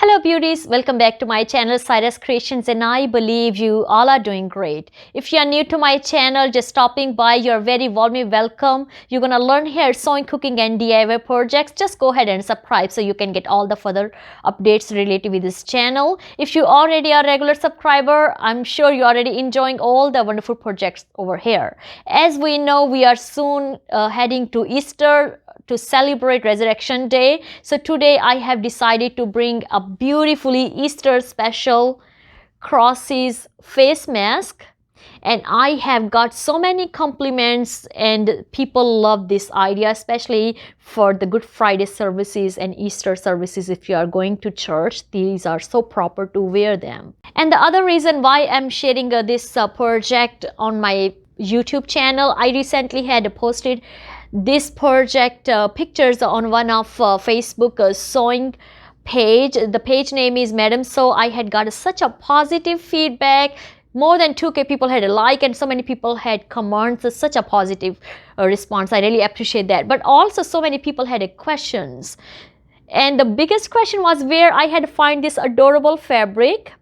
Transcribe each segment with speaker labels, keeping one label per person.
Speaker 1: Hello beauties, welcome back to my channel Cyrus Creations, and I believe you all are doing great. If you are new to my channel, just stopping by, you're very warmly welcome. You're gonna learn here sewing, cooking and DIY projects. Just go ahead and subscribe so you can get all the further updates related with this channel. If you already are a regular subscriber, I'm sure you're already enjoying all the wonderful projects over here. As we know, we are soon heading to Easter to celebrate Resurrection Day. So today I have decided to bring a beautifully Easter special crosses face mask, and I have got so many compliments and people love this idea, especially for the Good Friday services and Easter services. If you are going to church, these are so proper to wear them. And the other reason why I'm sharing this project on my YouTube channel, I recently had posted this project pictures on one of Facebook sewing page. The page name is Madam So. I had got such a positive feedback. More than 2K people had a like and so many people had comments. Such a positive response. I really appreciate that. But also so many people had questions. And the biggest question was where I had to find this adorable fabric.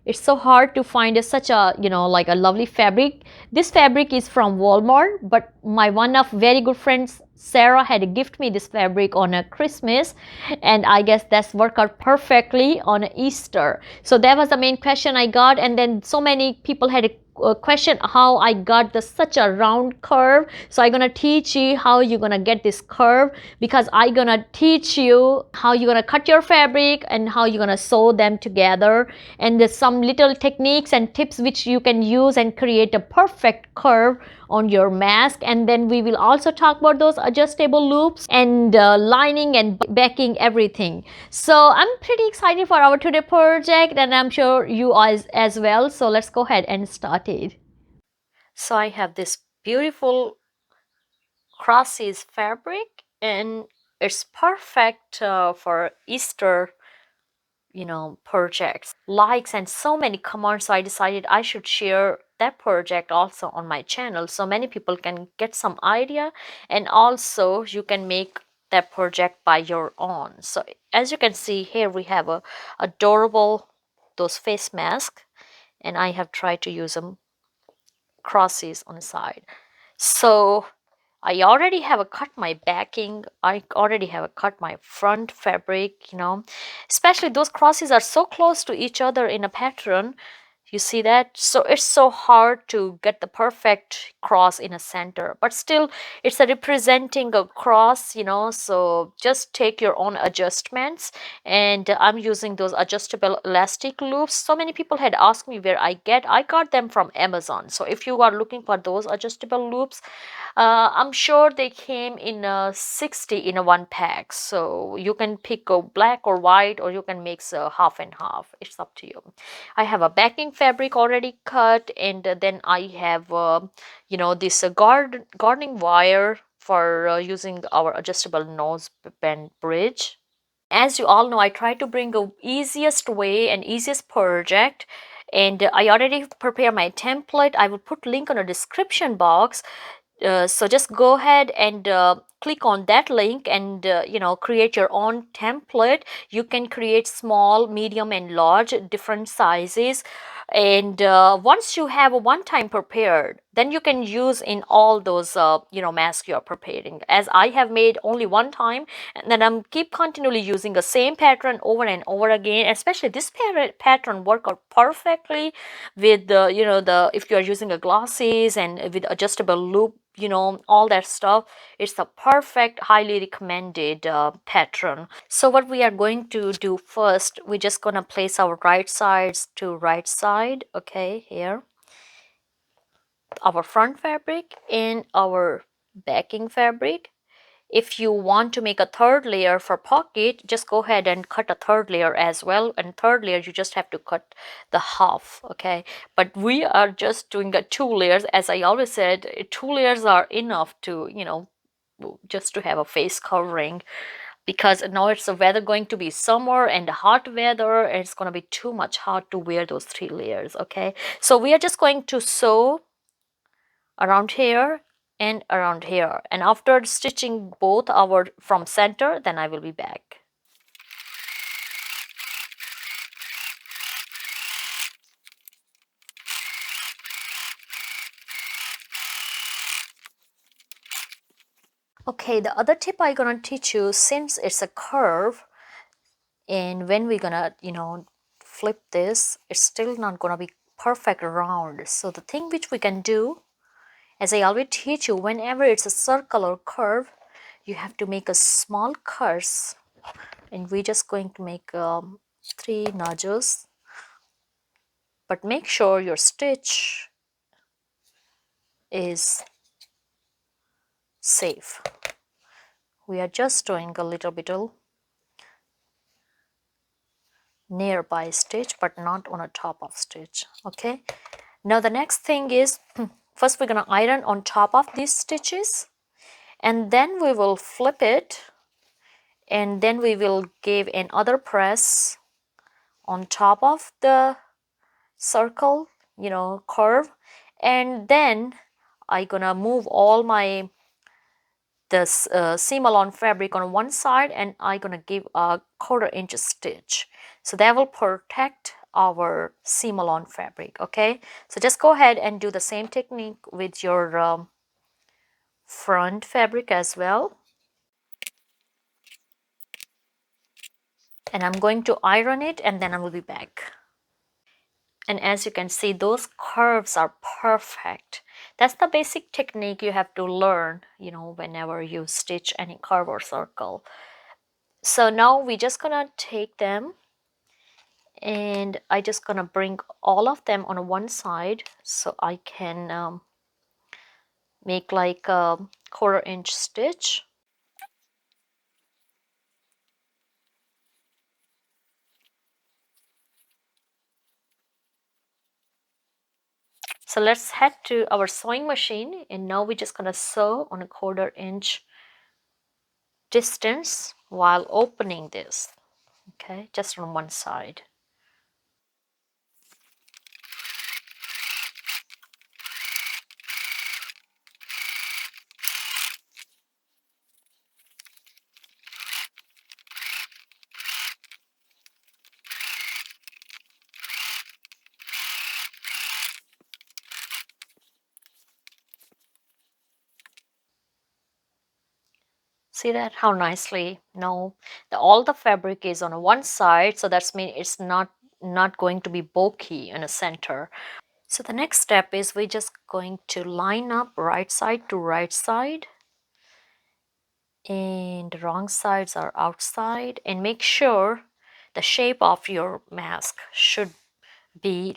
Speaker 1: It's so hard to find such a, like a lovely fabric. This fabric is from Walmart, but my one of very good friends, Sarah, had gifted me this fabric on a Christmas, and I guess that's worked out perfectly on Easter. So that was the main question I got, and then so many people had a question how I got such a round curve. So I'm gonna teach you how you're gonna get this curve, because I'm gonna teach you how you're gonna cut your fabric and how you're gonna sew them together, and there's some little techniques and tips which you can use and create a perfect curve on your mask. And then we will also talk about those adjustable loops and lining and backing everything. So I'm pretty excited for our today project, and I'm sure you are as well. So let's go ahead and start it. So I have this beautiful crosses fabric, and it's perfect for Easter projects, likes and so many comments. So I decided I should share that project also on my channel so many people can get some idea, and also you can make that project by your own. So as you can see here, we have a adorable those face mask, and I have tried to use them crosses on the side. So I already have a cut my backing. I already have a cut my front fabric, especially those crosses are so close to each other in a pattern. You see that? So it's so hard to get the perfect cross in a center, but still it's a representing a cross, so just take your own adjustments. And I'm using those adjustable elastic loops. So many people had asked me where I got them from Amazon. So if you are looking for those adjustable loops, I'm sure they came in 60 in a one pack. So you can pick a black or white, or you can mix half and half. It's up to you. I have a backing fabric already cut, and then I have this gardening wire for using our adjustable nose bend bridge. As you all know, I try to bring the easiest way and easiest project, and I already prepare my template. I will put link on the description box. So just go ahead and click on that link and create your own template. You can create small, medium and large different sizes, and once you have a one time prepared, then you can use in all those masks you're preparing. As I have made only one time, and then I'm keep continually using the same pattern over and over again. Especially this pattern work out perfectly with the if you are using a glasses and with adjustable loop, all that stuff. It's a perfect, highly recommended pattern. So what we are going to do first, we're just gonna place our right sides to right side. Okay, here our front fabric and our backing fabric. If you want to make a third layer for pocket, just go ahead and cut a third layer as well. And third layer, you just have to cut the half, okay? But we are just doing the 2 layers. As I always said, 2 layers are enough to, just to have a face covering, because now it's the weather going to be summer and hot weather, and it's going to be too much hot to wear those 3 layers, okay? So we are just going to sew around here and around here, and after stitching both our from center, then I will be back. Okay, the other tip I'm gonna teach you, since it's a curve, and when we're gonna, flip this, it's still not gonna be perfect round. So the thing which we can do, as I always teach you, whenever it's a circle or curve, you have to make a small curves, and we're just going to make 3 nodules, but make sure your stitch is safe. We are just doing a little bit of nearby stitch, but not on a top of stitch. Okay, now the next thing is, first we're gonna iron on top of these stitches, and then we will flip it, and then we will give another press on top of the circle, curve, and then I gonna move all my this seam along fabric on one side, and I gonna give a 1/4 inch stitch, so that will protect our seam along fabric. Okay, so just go ahead and do the same technique with your front fabric as well, and I'm going to iron it, and then I will be back. And as you can see, those curves are perfect. That's the basic technique you have to learn, whenever you stitch any curve or circle. So now we're just gonna take them, and I just gonna bring all of them on one side, so I can make like a 1/4 inch stitch. So let's head to our sewing machine, and now we're just gonna sew on a 1/4 inch distance while opening this. Okay, just on one side. See that how nicely? No, all the fabric is on one side, so that's mean it's not going to be bulky in a center. So the next step is we're just going to line up right side to right side, and the wrong sides are outside, and make sure the shape of your mask should be,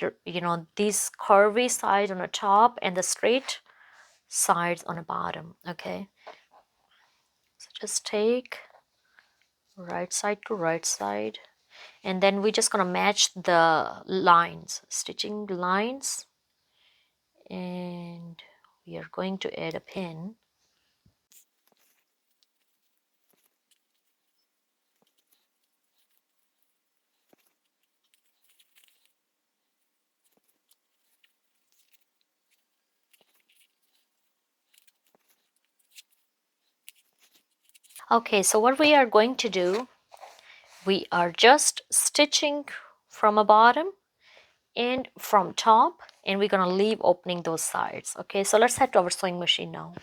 Speaker 1: these curvy sides on the top and the straight sides on the bottom. Okay, so just take right side to right side, and then we're just gonna match the lines, stitching lines, and we are going to add a pin. Okay, so what we are going to do, we are just stitching from a bottom and from top, and we're gonna leave opening those sides. Okay, so let's head to our sewing machine now.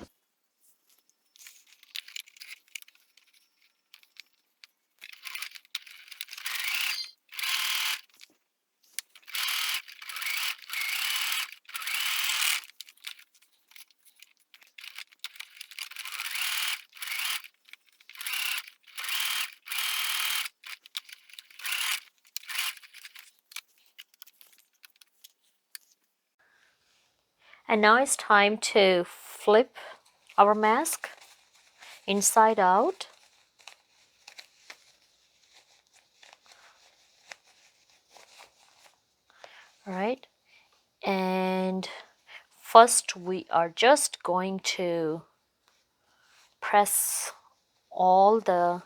Speaker 1: And now it's time to flip our mask inside out. All right, and first we are just going to press all the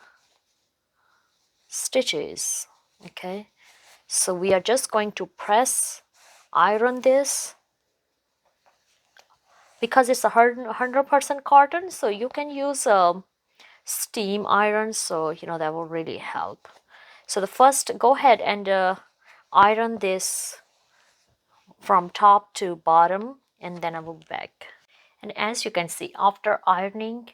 Speaker 1: stitches. Okay, so we are just going to press iron this, because it's a 100% cotton, so you can use a steam iron, so that will really help. So the first, go ahead and iron this from top to bottom, and then I will back. And as you can see, after ironing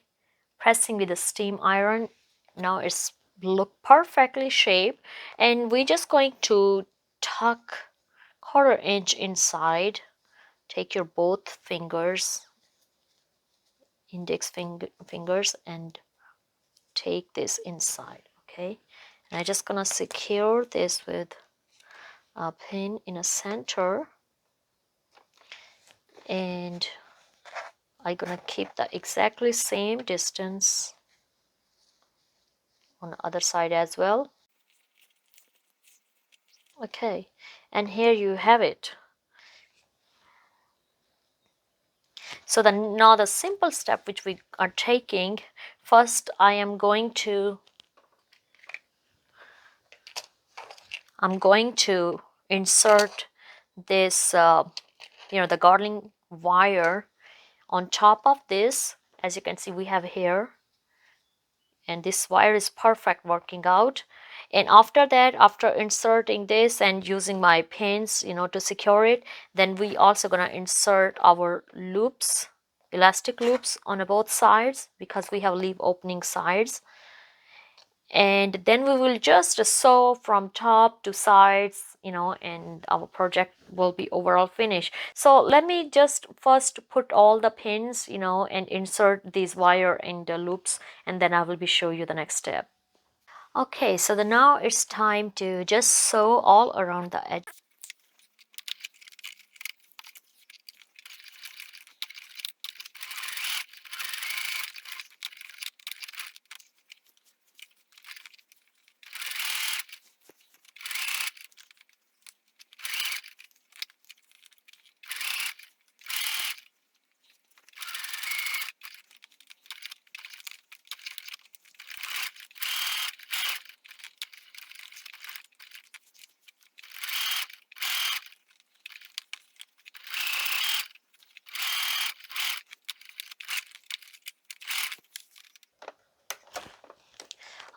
Speaker 1: pressing with a steam iron. Now it's look perfectly shaped, and we're just going to tuck 1/4 inch inside. Take your both fingers, fingers, and take this inside. Okay, and I'm just gonna secure this with a pin in a center, and I'm gonna keep the exactly same distance on the other side as well. Okay, and here you have it. So now the simple step which we are taking, first I'm going to insert this the garland wire on top of this. As you can see, we have here, and this wire is perfect working out. And after that, after inserting this and using my pins to secure it, then we also gonna insert our loops, elastic loops on both sides, because we have leaf opening sides. And then we will just sew from top to sides, and our project will be overall finished. So let me just first put all the pins, and insert these wire in the loops, and then I will be show you the next step. Okay, so now it's time to just sew all around the edge.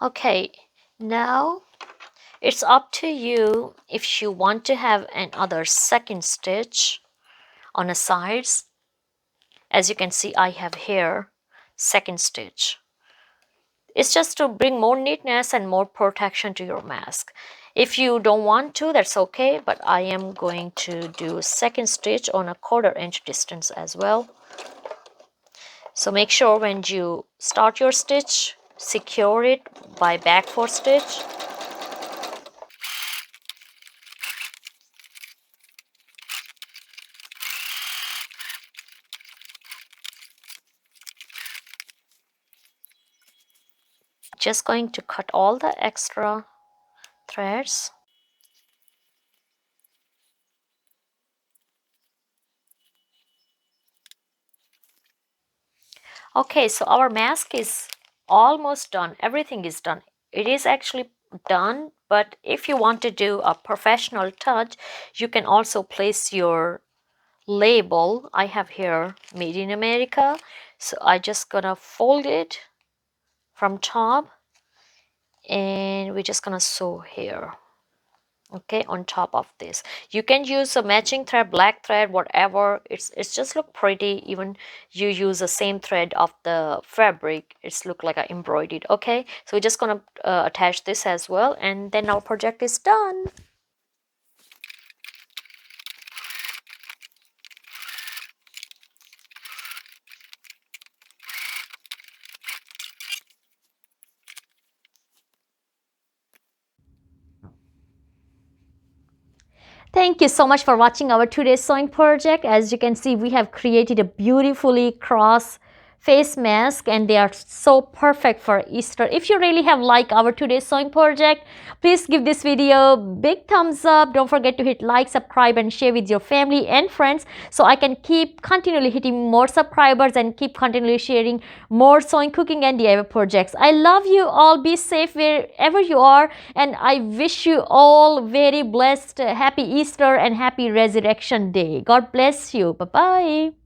Speaker 1: Okay, now it's up to you if you want to have another second stitch on the sides. As you can see, I have here second stitch. It's just to bring more neatness and more protection to your mask. If you don't want to, that's okay, but I am going to do second stitch on a 1/4 inch distance as well. So make sure when you start your stitch, secure it by back 4 stitch. Just going to cut all the extra threads. Okay, so our mask is almost done. Everything is done. It is actually done, but if you want to do a professional touch, you can also place your label. I have here Made in America, so I just gonna fold it from top, and we're just gonna sew here. Okay, on top of this you can use a matching thread, black thread, whatever. It's just look pretty. Even you use the same thread of the fabric, it's look like a embroidered. Okay, so we're just gonna attach this as well, and then our project is done. Thank you so much for watching our today's sewing project. As you can see, we have created a beautifully cross face mask, and they are so perfect for Easter. If you really have liked our today's sewing project, please give this video a big thumbs up. Don't forget to hit like, subscribe, and share with your family and friends, so I can keep continually hitting more subscribers and keep continually sharing more sewing, cooking, and DIY projects. I love you all. Be safe wherever you are, and I wish you all very blessed, happy Easter and happy Resurrection Day. God bless you. Bye bye.